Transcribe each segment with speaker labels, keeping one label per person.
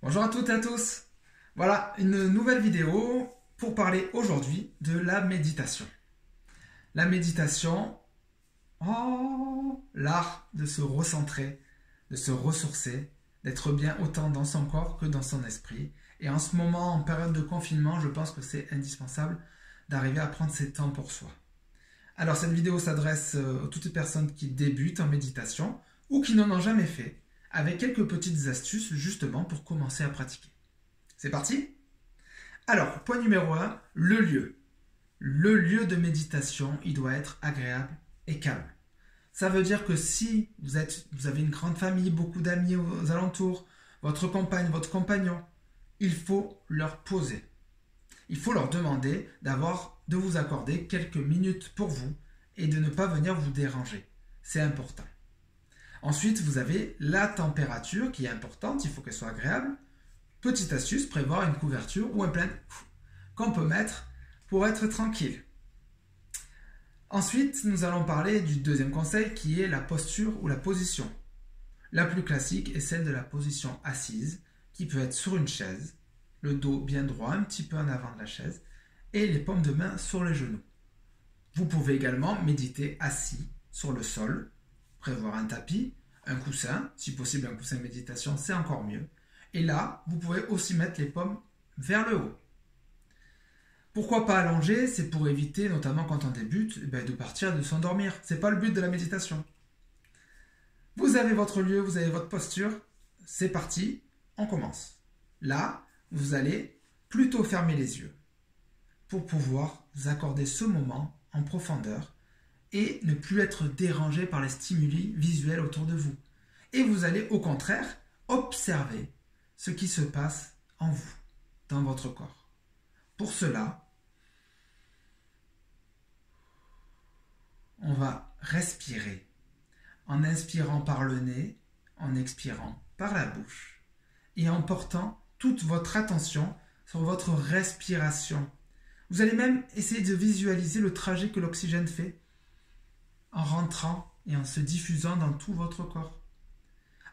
Speaker 1: Bonjour à toutes et à tous. Voilà une nouvelle vidéo pour parler aujourd'hui de la méditation. La méditation, l'art de se recentrer, de se ressourcer, d'être bien autant dans son corps que dans son esprit. Et en ce moment, en période de confinement, je pense que c'est indispensable d'arriver à prendre ces temps pour soi. Alors cette vidéo s'adresse à toutes les personnes qui débutent en méditation ou qui n'en ont jamais fait, avec quelques petites astuces justement pour commencer à pratiquer. C'est parti? Alors, point numéro 1, le lieu. Le lieu de méditation, il doit être agréable et calme. Ça veut dire que si vous avez une grande famille, beaucoup d'amis aux alentours, votre compagne, votre compagnon, il faut leur poser. Il faut leur demander de vous accorder quelques minutes pour vous et de ne pas venir vous déranger. C'est important. Ensuite, vous avez la température qui est importante, il faut qu'elle soit agréable. Petite astuce, prévoir une couverture ou un plaid qu'on peut mettre pour être tranquille. Ensuite, nous allons parler du deuxième conseil qui est la posture ou la position. La plus classique est celle de la position assise, qui peut être sur une chaise, le dos bien droit, un petit peu en avant de la chaise, et les paumes de main sur les genoux. Vous pouvez également méditer assis sur le sol, prévoir un tapis, un coussin, si possible un coussin de méditation, c'est encore mieux. Et là, vous pouvez aussi mettre les paumes vers le haut. Pourquoi pas allonger? C'est pour éviter, notamment quand on débute, de partir, de s'endormir. C'est pas le but de la méditation. Vous avez votre lieu, vous avez votre posture. C'est parti, on commence. Là, vous allez plutôt fermer les yeux pour pouvoir vous accorder ce moment en profondeur et ne plus être dérangé par les stimuli visuels autour de vous. Et vous allez au contraire observer ce qui se passe en vous, dans votre corps. Pour cela, on va respirer en inspirant par le nez, en expirant par la bouche et en portant toute votre attention sur votre respiration. Vous allez même essayer de visualiser le trajet que l'oxygène fait en rentrant et en se diffusant dans tout votre corps.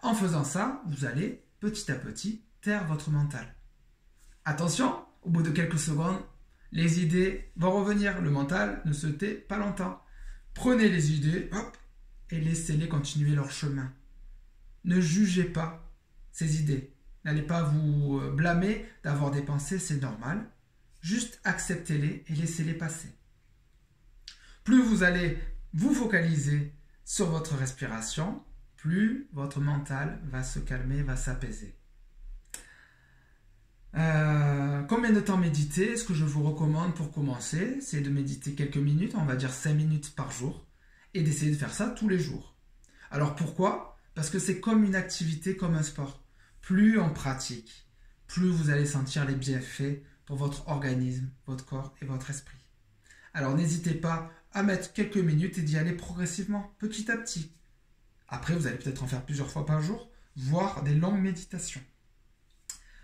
Speaker 1: En faisant ça, vous allez petit à petit taire votre mental. Attention, au bout de quelques secondes, les idées vont revenir. Le mental ne se tait pas longtemps. Prenez les idées, et laissez-les continuer leur chemin. Ne jugez pas ces idées. N'allez pas vous blâmer d'avoir des pensées, c'est normal. Juste acceptez-les et laissez-les passer. Plus vous allez vous focaliser sur votre respiration, plus votre mental va se calmer, va s'apaiser. Combien de temps méditer? Ce que je vous recommande pour commencer, c'est de méditer quelques minutes, on va dire 5 minutes par jour, et d'essayer de faire ça tous les jours. Alors pourquoi? Parce que c'est comme une activité, comme un sport. Plus on pratique, plus vous allez sentir les bienfaits pour votre organisme, votre corps et votre esprit. Alors n'hésitez pas à mettre quelques minutes et d'y aller progressivement, petit à petit. Après, vous allez peut-être en faire plusieurs fois par jour, voire des longues méditations.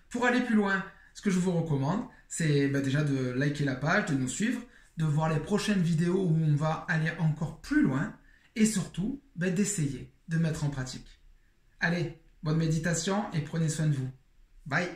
Speaker 1: Pour aller plus loin, ce que je vous recommande, c'est déjà de liker la page, de nous suivre, de voir les prochaines vidéos où on va aller encore plus loin et surtout d'essayer de mettre en pratique. Allez, bonne méditation et prenez soin de vous. Bye!